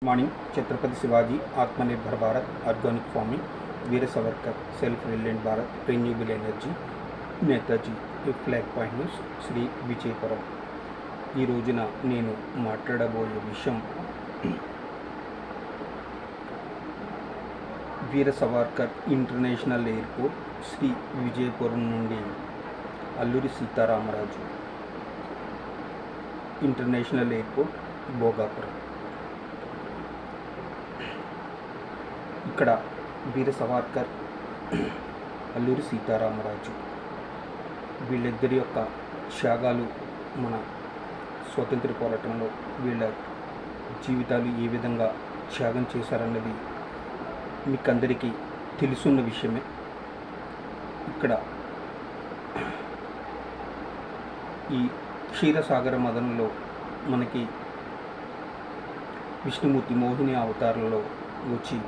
Morning. Chhatrapati Shivaji, Atmanirbhar Bharat, organic farming, Veer Savarkar, self reliant Bharat, renewable energy, Netaji, flag point news, Shri Vijayapuram. ఈ రోజున నేను మాట్లాడబోయే విషయం వీర సవర్కర్ ఇంటర్నేషనల్ ఎయిర్పోర్ట్, శ్రీ విజయపురం నుండి అల్లూరి సీతారామరాజు ఇంటర్నేషనల్ ఎయిర్పోర్ట్, భోగాపురం. ఇక్కడ వీర సవర్కర్, అల్లూరి సీతారామరాజు వీళ్ళిద్దరి యొక్క త్యాగాలు, మన స్వాతంత్ర పోరాటంలో వీళ్ళ జీవితాలు ఏ విధంగా త్యాగం చేశారన్నది మీకు అందరికీ తెలుసున్న విషయమే. ఇక్కడ ఈ క్షీరసాగర మదనంలో మనకి విష్ణుమూర్తి మోహిని అవతారంలో వచ్చి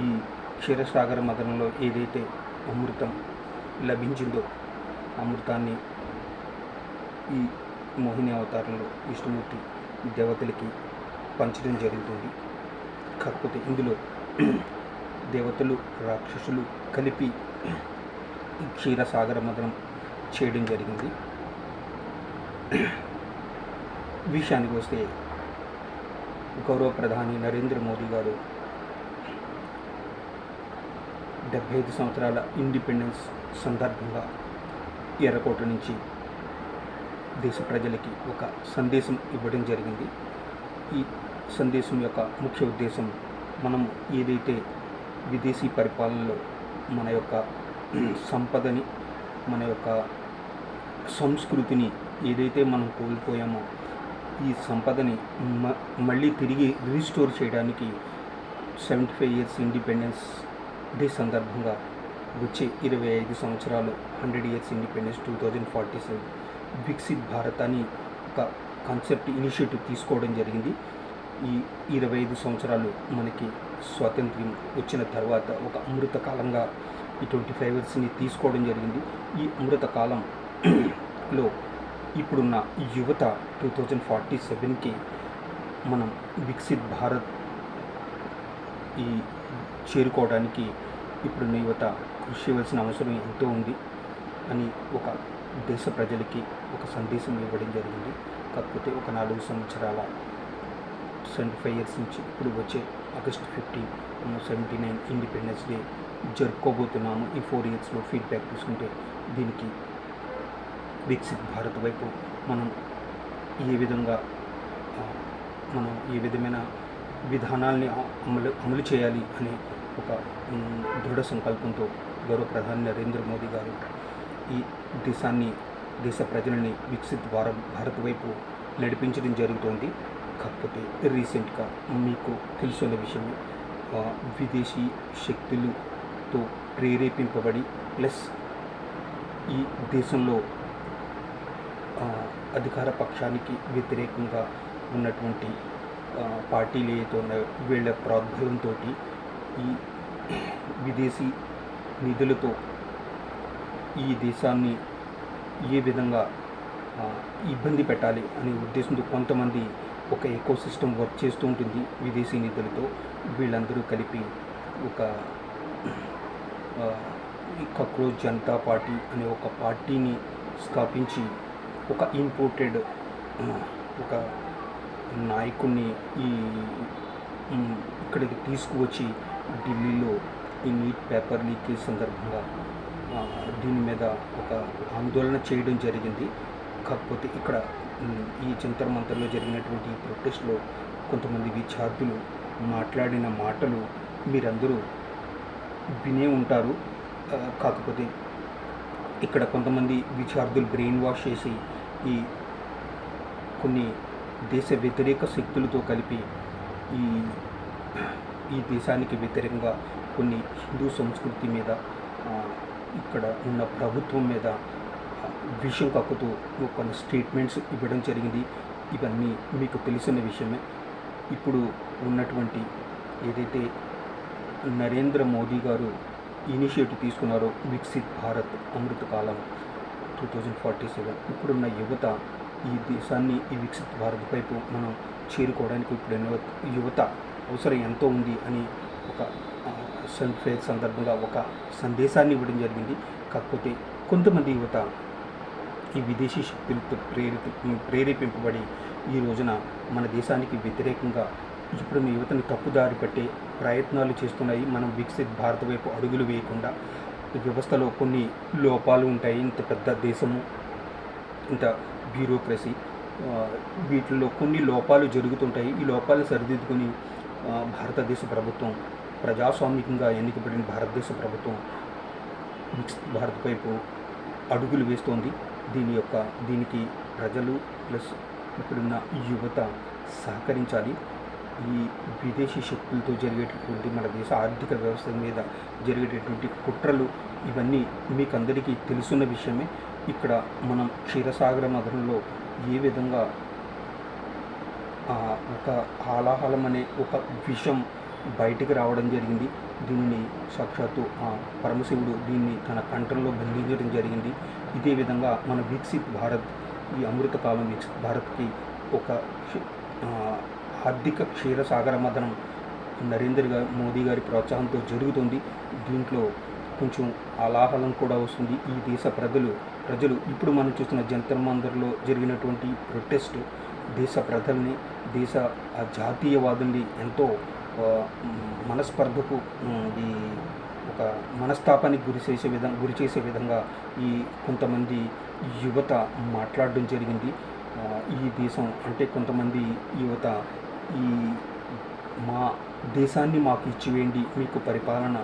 ఈ క్షీరసాగర మదనంలో ఏదైతే అమృతం లభించిందో అమృతాన్ని ఈ మోహిని అవతారంలో విష్ణుమూర్తి దేవతలకి పంచడం జరుగుతుంది. కాకపోతే ఇందులో దేవతలు రాక్షసులు కలిపి ఈ క్షీరసాగర మదనం చేయడం జరిగింది. విషయానికి వస్తే గౌరవ ప్రధాని నరేంద్ర మోదీ గారు 75 సంవత్సరాల ఇండిపెండెన్స్ సందర్భంగా ఎర్రకోట నుంచి దేశ ప్రజలకి ఒక సందేశం ఇవ్వడం జరిగింది. ఈ సందేశం యొక్క ముఖ్య ఉద్దేశం, మనం ఏదైతే విదేశీ పరిపాలనలో మన యొక్క సంపదని, మన యొక్క సంస్కృతిని ఏదైతే మనం కోల్పోయామో ఈ సంపదని మళ్ళీ తిరిగి రీస్టోర్ చేయడానికి 75 ఇయర్స్ ఇండిపెండెన్స్ డే సందర్భంగా వచ్చే 25 సంవత్సరాలు 100 ఇయర్స్ ఇండిపెండెన్స్ 2047 వికసిత్ భారత్ అని ఒక కాన్సెప్ట్ ఇనిషియేటివ్ తీసుకోవడం జరిగింది. ఈ 25 సంవత్సరాలు మనకి స్వాతంత్ర్యం వచ్చిన తర్వాత ఒక అమృత కాలంగా ఈ 25 ఇయర్స్ని తీసుకోవడం జరిగింది. ఈ అమృత కాలంలో ఇప్పుడున్న యువత 2047కి మనం వికసిత్ భారత్ ఈ చేరుకోవడానికి ఇప్పుడున్న యువత కృషి చేయవలసిన అవసరం ఎంతో ఉంది అని ఒక దేశ ప్రజలకి ఒక సందేశం ఇవ్వడం జరిగింది. కాకపోతే ఒక 4 సంవత్సరాల 75 ఇయర్స్ నుంచి ఇప్పుడు వచ్చే ఆగస్ట్ 15 మనం 79 ఇండిపెండెన్స్ డే జరుపుకోబోతున్నాము. ఈ 4 ఇయర్స్లో ఫీడ్బ్యాక్ తీసుకుంటే దీనికి వికసిత్ భారత్ వైపు మనం ఏ విధమైన విధానాల్ని అమలు చేయాలి అనే ఒక దృఢ సంకల్పంతో గౌరవ ప్రధాని నరేంద్ర మోదీ గారు ఈ దేశ ప్రజలని వికసిత్ భారత్ వైపు నడిపించడం జరుగుతోంది. కాకపోతే రీసెంట్గా మీకు తెలుసున్న విషయం, విదేశీ శక్తులతో ప్రేరేపింపబడి ప్లస్ ఈ దేశంలో అధికార పక్షానికి వ్యతిరేకంగా ఉన్నటువంటి పార్టీలు ఏదైతే ఉన్నాయో వీళ్ళ ప్రోద్బలంతో ఈ విదేశీ నిధులతో ఈ దేశాన్ని ఏ విధంగా ఇబ్బంది పెట్టాలి అనే ఉద్దేశంతో కొంతమంది ఒక ఎకోసిస్టమ్ వర్క్ చేస్తూ ఉంటుంది. విదేశీ నిధులతో వీళ్ళందరూ కలిపి ఒక కాక్రోచ్ జనతా పార్టీ అనే ఒక పార్టీని స్థాపించి ఒక ఇంపోర్టెడ్ ఒక నాయకుడిని ఇక్కడికి తీసుకువచ్చి ఢిల్లీలో ఈ నీట్ పేపర్ లీకేజ్ సందర్భంగా దీని మీద ఒక ఆందోళన చేయడం జరిగింది. కాకపోతే ఇక్కడ ఈ జంతర్ మంతర్లో జరిగినటువంటి ఈ ప్రొటెస్ట్లో కొంతమంది విద్యార్థులు మాట్లాడిన మాటలు మీరందరూ వినే ఉంటారు. కాకపోతే ఇక్కడ కొంతమంది విద్యార్థులు బ్రెయిన్ వాష్ చేసి కొన్ని దేశ వ్యతిరేక శక్తులతో కలిపి ఈ దేశానికి వ్యతిరేకంగా కొన్ని హిందూ సంస్కృతి మీద, ఇక్కడ ఉన్న ప్రభుత్వం మీద విషయం కక్కుతూ కొన్ని స్టేట్మెంట్స్ ఇవ్వడం జరిగింది. ఇవన్నీ మీకు తెలిసిన విషయమే. ఇప్పుడు ఉన్నటువంటి ఏదైతే నరేంద్ర మోదీ గారు ఇనిషియేటివ్ తీసుకున్నారో వికసిత్ భారత్ అమృతకాలం 2047, ఇప్పుడున్న యువత ఈ దేశాన్ని ఈ వికసిత్ భారత్ వైపు మనం చేరుకోవడానికి ఇప్పుడు యువత అవసరం ఎంతో ఉంది అని ఒక సన్ ఫేర్ సందర్భంగా ఒక సందేశాన్ని ఇవ్వడం జరిగింది. కాకపోతే కొంతమంది యువత ఈ విదేశీ శక్తులతో ప్రేరేపింపబడి ఈ రోజున మన దేశానికి వ్యతిరేకంగా ఇప్పుడున్న యువతని తప్పుదారి పట్టే ప్రయత్నాలు చేస్తున్నాయి. మనం వికసిత్ భారత్ వైపు అడుగులు వేయకుండా వ్యవస్థలో కొన్ని లోపాలు ఉంటాయి. ఇంత పెద్ద దేశము, ఇంత బ్యూరోక్రసీ, వీటిల్లో కొన్ని లోపాలు జరుగుతుంటాయి. ఈ లోపాలను సరిదిద్దుకొని భారతదేశ ప్రభుత్వం, ప్రజాస్వామికంగా ఎన్నికబడిన భారతదేశ ప్రభుత్వం వికసిత్ భారత్ వైపు అడుగులు వేస్తోంది. దీనికి ప్రజలు ప్లస్ ఇప్పుడున్న యువత సహకరించాలి. ఈ విదేశీ శక్తులతో జరిగేటటువంటి మన దేశ ఆర్థిక వ్యవస్థ మీద జరిగేటటువంటి కుట్రలు ఇవన్నీ మీకు అందరికీ తెలుసున్న విషయమే. ఇక్కడ మనం క్షీరసాగర మథనంలో ఏ విధంగా ఒక హాలాహలం అనే ఒక విషం బయటికి రావడం జరిగింది. దీన్ని సాక్షాత్తు పరమశివుడు దీన్ని తన కంఠంలో బంధించడం జరిగింది. ఇదే విధంగా మన వికసిత్ భారత్, ఈ అమృతకాలం వికసిత్ భారత్కి ఒక ఆర్థిక క్షీరసాగర మథనం నరేంద్ర మోదీ గారి ప్రోత్సాహంతో జరుగుతుంది. దీంట్లో కొంచెం అలాహలం కూడా వస్తుంది. ఈ దేశ ప్రజలు ఇప్పుడు మనం చూస్తున్న జంతర్ మంతర్లో జరిగినటువంటి ప్రొటెస్ట్ దేశ ప్రజల్ని, దేశ జాతీయవాదుల్ని ఎంతో మనస్పర్ధకు, ఈ ఒక మనస్తాపానికి గురి చేసే విధంగా ఈ కొంతమంది యువత మాట్లాడడం జరిగింది. ఈ దేశం అంటే కొంతమంది యువత ఈ మా దేశాన్ని మాకు ఇచ్చివేయండి, మీకు పరిపాలన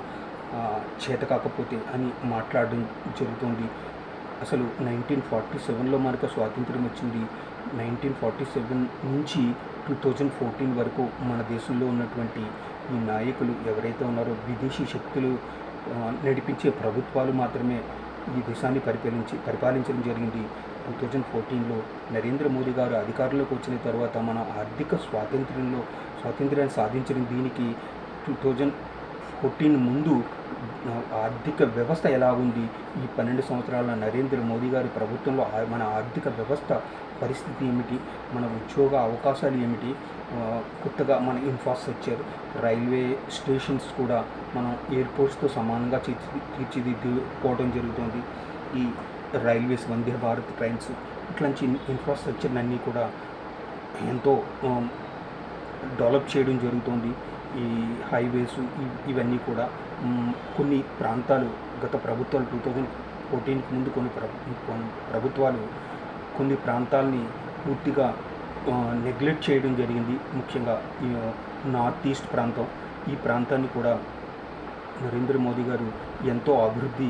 చేత కాకపోతే అని మాట్లాడడం జరుగుతుంది. అసలు 1947లో మనకు స్వాతంత్ర్యం వచ్చింది. 1947 నుంచి 2014 వరకు మన దేశంలో ఉన్నటువంటి ఈ నాయకులు ఎవరైతే ఉన్నారో విదేశీ శక్తులు నడిపించే ప్రభుత్వాలు మాత్రమే ఈ దేశాన్ని పరిపాలించడం జరిగింది. 2014లో నరేంద్ర మోదీ గారు అధికారంలోకి వచ్చిన తర్వాత మన ఆర్థిక స్వాతంత్ర్యాన్ని సాధించడం. దీనికి 2014 ముందు ఆర్థిక వ్యవస్థ ఎలా ఉంది, ఈ 12 సంవత్సరాల నరేంద్ర మోదీ గారి ప్రభుత్వంలో మన ఆర్థిక వ్యవస్థ పరిస్థితి ఏమిటి, మన ఉద్యోగ అవకాశాలు ఏమిటి, కొత్తగా మన ఇన్ఫ్రాస్ట్రక్చర్, రైల్వే స్టేషన్స్ కూడా మనం ఎయిర్పోర్ట్స్తో సమానంగా తీర్చిదిద్దుకోవడం జరుగుతుంది. ఈ రైల్వేస్, వందే భారత్ ట్రైన్స్, ఇట్లాంటి ఇన్ఫ్రాస్ట్రక్చర్ అన్నీ కూడా ఎంతో డెవలప్ చేయడం జరుగుతుంది. ఈ హైవేస్ ఇవన్నీ కూడా కొన్ని ప్రాంతాలు గత ప్రభుత్వాలు 2014కి ముందు కొన్ని ప్రభుత్వాలు కొన్ని ప్రాంతాలని పూర్తిగా నెగ్లెక్ట్ చేయడం జరిగింది. ముఖ్యంగా నార్త్ ఈస్ట్ ప్రాంతం, ఈ ప్రాంతాన్ని కూడా నరేంద్ర మోదీ గారు ఎంతో అభివృద్ధి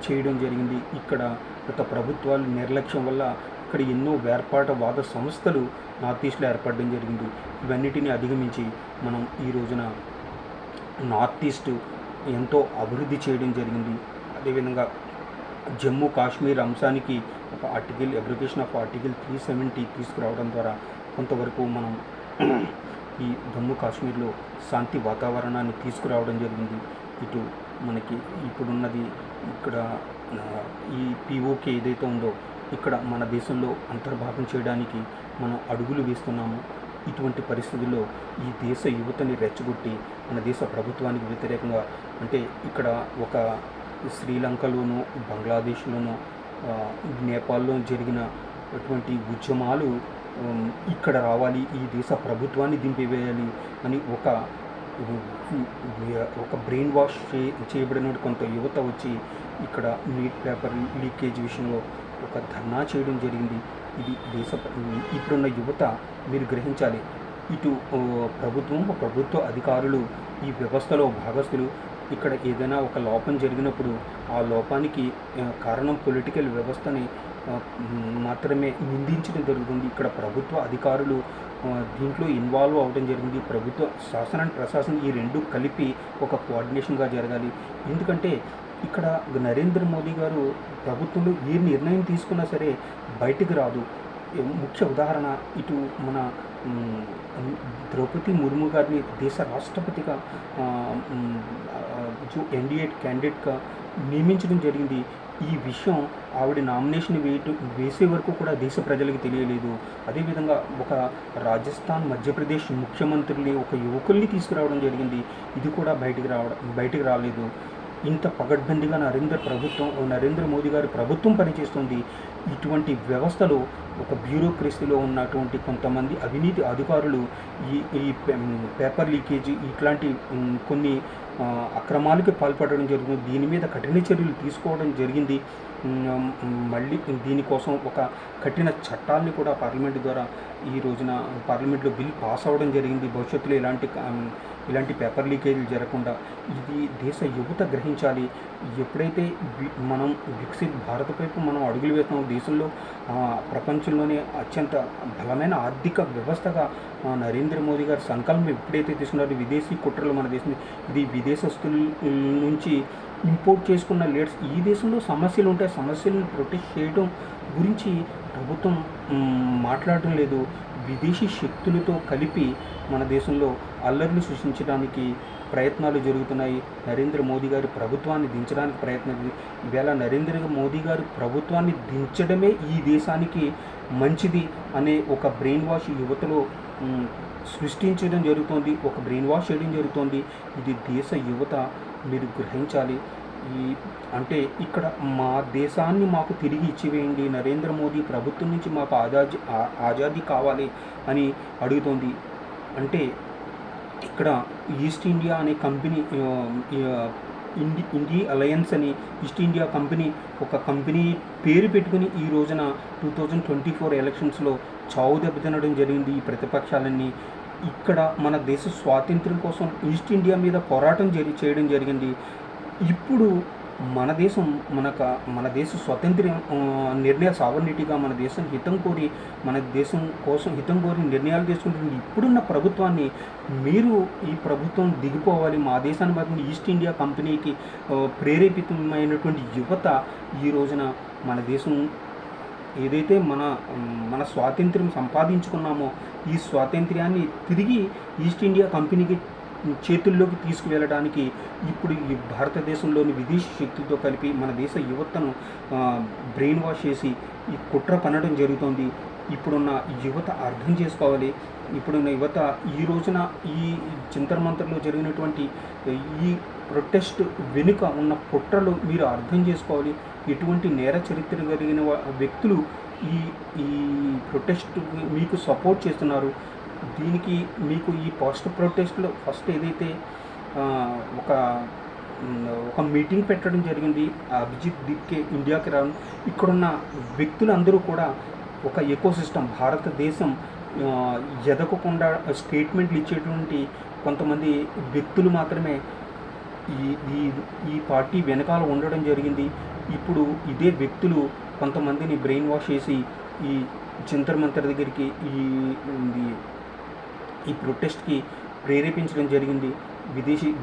చేయడం జరిగింది. ఇక్కడ గత ప్రభుత్వాల నిర్లక్ష్యం వల్ల ఇక్కడ ఎన్నో వేర్పాటువాద సంస్థలు నార్త్ ఈస్ట్లో ఏర్పడడం జరిగింది. ఇవన్నిటిని అధిగమించి మనం ఈ రోజున నార్త్ ఈస్ట్ ఎంతో అభివృద్ధి చేయడం జరిగింది. అదేవిధంగా జమ్మూ కాశ్మీర్ అంశానికి ఒక అబ్రిగేషన్ ఆఫ్ ఆర్టికల్ 370 తీసుకురావడం ద్వారా కొంతవరకు మనం ఈ జమ్మూ కాశ్మీర్లో శాంతి వాతావరణాన్ని తీసుకురావడం జరిగింది. ఇటు మనకి ఇప్పుడున్నది ఇక్కడ ఈ పిఓకే ఏదైతే ఉందో ఇక్కడ మన దేశంలో అంతర్భాగం చేయడానికి మనం అడుగులు వేస్తున్నాము. ఇటువంటి పరిస్థితుల్లో ఈ దేశ యువతని రెచ్చగొట్టి మన దేశ ప్రభుత్వానికి వ్యతిరేకంగా, అంటే ఇక్కడ ఒక శ్రీలంకలోనూ, బంగ్లాదేశ్లోనూ, నేపాల్లో జరిగిన అటువంటి ఉద్యమాలు ఇక్కడ రావాలి, ఈ దేశ ప్రభుత్వాన్ని దింపివేయాలి అని ఒక బ్రెయిన్ వాష్ చేయబడిన కొంత యువత వచ్చి ఇక్కడ నీట్ పేపర్ లీకేజ్ విషయంలో ఒక ధర్నా చేయడం జరిగింది. ఇది ఇప్పుడున్న యువత మీరు గ్రహించాలి. ఇటు ప్రభుత్వ అధికారులు ఈ వ్యవస్థలో భాగస్తులు. ఇక్కడ ఏదైనా ఒక లోపం జరిగినప్పుడు ఆ లోపానికి కారణం పొలిటికల్ వ్యవస్థని మాత్రమే నిందించడం జరుగుతుంది. ఇక్కడ ప్రభుత్వ అధికారులు దీంట్లో ఇన్వాల్వ్ అవ్వడం జరిగింది. ప్రభుత్వ శాసన అండ్ ప్రశాసనం ఈ రెండు కలిపి ఒక కోఆర్డినేషన్గా జరగాలి. ఎందుకంటే ఇక్కడ నరేంద్ర మోదీ గారు ప్రభుత్వంలో ఏ నిర్ణయం తీసుకున్నా సరే బయటికి రాదు. ముఖ్య ఉదాహరణ ఇటు మన మ్, ద్రౌపది ముర్ము గారిని దేశ రాష్ట్రపతిగా जो ఎన్డీఏ క్యాండిడేట్గా నియమించడం జరిగింది. ఈ విషయం ఆవిడ నామినేషన్ వేసే వరకు కూడా దేశ ప్రజలకు తెలియలేదు. అదేవిధంగా ఒక రాజస్థాన్, మధ్యప్రదేశ్ ముఖ్యమంత్రుల్ని, ఒక యువకుల్ని తీసుకురావడం జరిగింది. ఇది కూడా బయటికి రాలేదు. ఇంత పగడ్బందీగా నరేంద్ర మోదీ గారి ప్రభుత్వం పనిచేస్తుంది. ఇటువంటి వ్యవస్థలో ఒక బ్యూరోక్రసీలో ఉన్నటువంటి కొంతమంది అవినీతి అధికారులు ఈ ఈ పేపర్ లీకేజీ ఇట్లాంటి కొన్ని అక్రమాలకి పాల్పడడం జరిగింది. దీని మీద కఠిన చర్యలు తీసుకోవడం జరిగింది. మళ్ళీ దీనికోసం ఒక కఠిన చట్టాలని కూడా పార్లమెంట్ ద్వారా ఈ రోజున పార్లమెంట్లో బిల్ పాస్ అవ్వడం జరిగింది. భవిష్యత్తులో ఇలాంటి పేపర్ లీకేజీలు జరగకుండా ఇది దేశ యువత గ్రహించాలి. ఎప్పుడైతే మనం వికసిత్ భారత్ వైపు మనం అడుగులు వేస్తున్నాం, దేశంలో ప్రపంచంలోనే అత్యంత బలమైన ఆర్థిక వ్యవస్థగా నరేంద్ర మోదీ గారి సంకల్పం ఎప్పుడైతే తీసుకున్నారో, విదేశీ కుట్రలు మన దేశం ఇది విదేశస్తుల నుంచి ఇంపోర్ట్ చేసుకున్న లీడర్స్ ఈ దేశంలో సమస్యలు ఉంటాయి, సమస్యలను ప్రొటెక్ట్ చేయడం గురించి ప్రభుత్వం మాట్లాడటం లేదు. విదేశీ శక్తులతో కలిపి మన దేశంలో అల్లర్లు సృష్టించడానికి ప్రయత్నాలు జరుగుతున్నాయి. నరేంద్ర మోదీ గారి ప్రభుత్వాన్ని దించడానికి ప్రయత్నం. ఈవేళ నరేంద్ర మోదీ గారి ప్రభుత్వాన్ని దించడమే ఈ దేశానికి మంచిది అనే ఒక బ్రెయిన్ వాష్ యువతలో సృష్టించడం జరుగుతోంది, ఒక బ్రెయిన్ వాష్ చేయడం జరుగుతోంది. ఇది దేశ యువత మీరు గ్రహించాలి. అంటే ఇక్కడ మా దేశాన్ని మాకు తిరిగి ఇచ్చివేయండి, నరేంద్ర మోదీ ప్రభుత్వం నుంచి మాకు ఆజాదీ కావాలి అని అడుగుతోంది. అంటే ఇక్కడ ఈస్ట్ ఇండియా అనే కంపెనీ, ఇండియా అలయన్స్ అని ఈస్ట్ ఇండియా కంపెనీ ఒక కంపెనీ పేరు పెట్టుకుని ఈ రోజున 2024 ఎలక్షన్స్లో చావు దెబ్బతినడం జరిగింది. ఈ ప్రతిపక్షాలన్నీ ఇక్కడ మన దేశ స్వాతంత్ర్యం కోసం ఈస్ట్ ఇండియా మీద పోరాటం చేయడం జరిగింది. ఇప్పుడు మన దేశ స్వతంత్రం నిర్ణయ సావర్నిటీగా మన దేశం కోసం హితం కోరి నిర్ణయాలు తీసుకుంటుంది. ఇప్పుడున్న ప్రభుత్వాన్ని ఈ ప్రభుత్వం దిగిపోవాలి, మా దేశాన్ని మాత్రం ఈస్ట్ ఇండియా కంపెనీకి ప్రేరేపితమైనటువంటి యువత ఈ రోజున మన దేశం ఏదైతే మన స్వాతంత్ర్యం సంపాదించుకున్నామో ఈ స్వాతంత్ర్యాన్ని తిరిగి ఈస్ట్ ఇండియా కంపెనీకి చేతుల్లోకి తీసుకువెళ్ళడానికి ఇప్పుడు ఈ భారతదేశంలోని విదేశీ శక్తులతో కలిపి మన దేశ యువతను బ్రెయిన్ వాష్ చేసి ఈ కుట్ర పన్నడం జరుగుతోంది. ఇప్పుడున్న యువత అర్థం చేసుకోవాలి. ఇప్పుడున్న యువత ఈ రోజున ఈ జంతర్ మంతర్లో జరిగినటువంటి ఈ ప్రొటెస్ట్ వెనుక ఉన్న కుట్రలు మీరు అర్థం చేసుకోవాలి. ఎటువంటి నేర చరిత్ర కలిగిన వ్యక్తులు ఈ ప్రొటెస్ట్ మీకు సపోర్ట్ చేస్తున్నారు. దీనికి మీకు ఈ పోస్ట్ ప్రొటెస్ట్లో ఫస్ట్ ఏదైతే ఒక మీటింగ్ పెట్టడం జరిగింది, అభిజిత్ దీప్కే ఇండియాకి రావడం. ఇక్కడున్న వ్యక్తులందరూ కూడా ఒక ఎకోసిస్టమ్, భారతదేశం ఎదగకుండా స్టేట్మెంట్లు ఇచ్చేటువంటి కొంతమంది వ్యక్తులు మాత్రమే ఈ పార్టీ వెనకాల ఉండడం జరిగింది. ఇప్పుడు ఇదే వ్యక్తులు కొంతమందిని బ్రెయిన్ వాష్ చేసి ఈ జంతర్ మంతర్ దగ్గరికి ఈ ప్రొటెస్ట్కి ప్రేరేపించడం జరిగింది.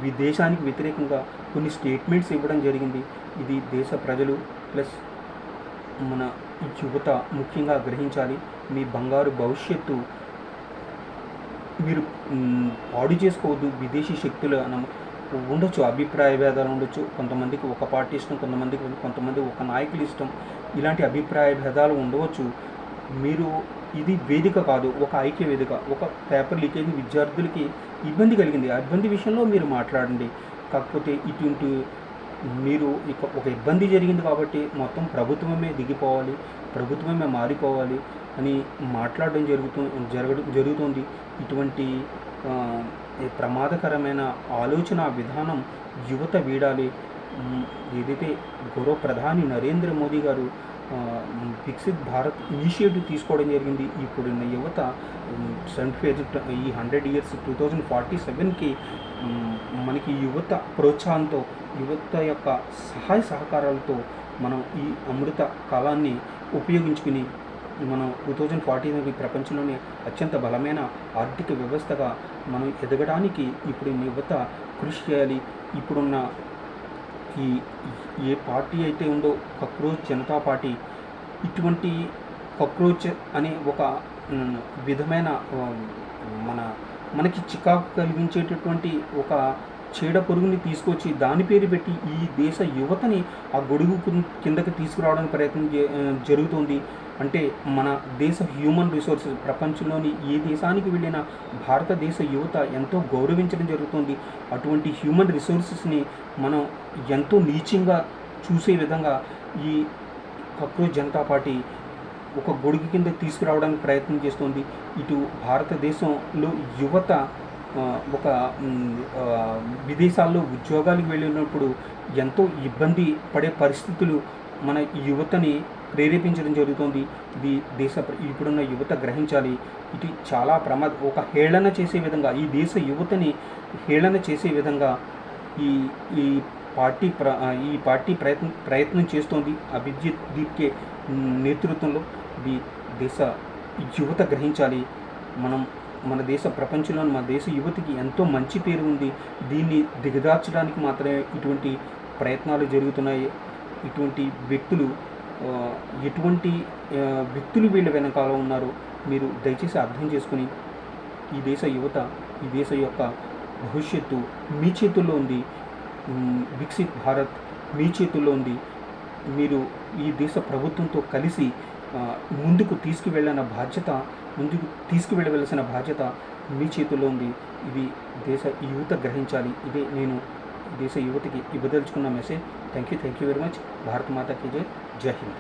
విదేశానికి వ్యతిరేకంగా కొన్ని స్టేట్మెంట్స్ ఇవ్వడం జరిగింది. ఇది దేశ ప్రజలు ప్లస్ మన యువత ముఖ్యంగా గ్రహించాలి. మీ బంగారు భవిష్యత్తు మీరు పాడు చేసుకోవద్దు. విదేశీ శక్తులు ఉండొచ్చు, అభిప్రాయ భేదాలు ఉండొచ్చు. కొంతమందికి ఒక పార్టీ ఇష్టం, కొంతమంది ఒక నాయకులు ఇష్టం. ఇలాంటి అభిప్రాయ భేదాలు ఉండవచ్చు. ఇది వేదిక కాదు, ఒక ఐక్య వేదిక. ఒక పేపర్ లీకేజ్ విద్యార్థులకి ఇబ్బంది కలిగింది, ఆ ఇబ్బంది విషయంలో మీరు మాట్లాడండి. కాకపోతే మీరు ఒక ఇబ్బంది జరిగింది కాబట్టి మొత్తం ప్రభుత్వమే దిగిపోవాలి, ప్రభుత్వమే మారిపోవాలి అని మాట్లాడడం జరుగుతుంది. ఇటువంటి ప్రమాదకరమైన ఆలోచన విధానం యువత వీడాలి. ఏదైతే గౌరవ ప్రధాని నరేంద్ర మోదీ గారు వికసిత్ భారత్ ఇనిషియేటివ్ తీసుకోవడం జరిగింది. ఇప్పుడున్న యువత 100 years 2047కి మనకి యువత ప్రోత్సాహంతో, యువత యొక్క సహాయ సహకారాలతో మనం ఈ అమృత కాలాన్ని ఉపయోగించుకుని మనం 2040 ప్రపంచంలోనే అత్యంత బలమైన ఆర్థిక వ్యవస్థగా మనం ఎదగడానికి ఇప్పుడు యువత కృషి చేయాలి. ఇప్పుడున్న ఏ పార్టీ అయితే ఉందో కాక్రోచ్ జనతా పార్టీ, ఇటువంటి కాక్రోచ్ అనే ఒక విధమైన మన మనకి చికాకు కలిగించేటటువంటి ఒక చీడ పురుగుని తీసుకొచ్చి దాని పేరు పెట్టి ఈ దేశ యువతని ఆ గొడుగు కిందకి తీసుకురావడానికి ప్రయత్నం జరుగుతుంది. అంటే మన దేశ హ్యూమన్ రిసోర్సెస్ ప్రపంచంలోని ఏ దేశానికి వెళ్ళినా భారతదేశ యువత ఎంతో గౌరవించడం జరుగుతుంది. అటువంటి హ్యూమన్ రిసోర్సెస్ని మనం ఎంతో నీచంగా చూసే విధంగా ఈ కాక్రోచ్ జనతా పార్టీ ఒక గొడుగు కింద తీసుకురావడానికి ప్రయత్నం చేస్తుంది. ఇటు భారతదేశంలో యువత ఒక విదేశాల్లో ఉద్యోగాలకు వెళ్ళినప్పుడు ఎంతో ఇబ్బంది పడే పరిస్థితులు మన యువతని ప్రేరేపించడం జరుగుతుంది. ఇది ఇప్పుడున్న యువత గ్రహించాలి. ఇది చాలా ఒక హేళన చేసే విధంగా, ఈ దేశ యువతని హేళన చేసే విధంగా ఈ ఈ పార్టీ ప్రయత్నం చేస్తోంది. అభిజిత్ దీప్కే నేతృత్వంలో ఇది దేశ యువత గ్రహించాలి. మన దేశ ప్రపంచంలో మన దేశ యువతికి ఎంతో మంచి పేరు ఉంది. దీన్ని దిగదార్చడానికి మాత్రమే ఇటువంటి ప్రయత్నాలు జరుగుతున్నాయి. ఇటువంటి వ్యక్తులు ఎటువంటి వ్యక్తులు వీళ్ళ వెనకాల ఉన్నారు మీరు దయచేసి అర్థం చేసుకుని, ఈ దేశ యువత, ఈ దేశ యొక్క భవిష్యత్తు మీ చేతుల్లో ఉంది. వికసిత్ భారత్ మీ చేతుల్లో ఉంది. మీరు ఈ దేశ ప్రభుత్వంతో కలిసి ముందుకు తీసుకువెళ్ళవలసిన బాధ్యత మీ చేతుల్లో ఉంది. ఇది దేశ యువత గ్రహించాలి. ఇదే నేను దేశ యువతకి ఇవ్వదలుచుకున్న message. Thank you very much. Bharat Mata కీ జై. జై హింద్.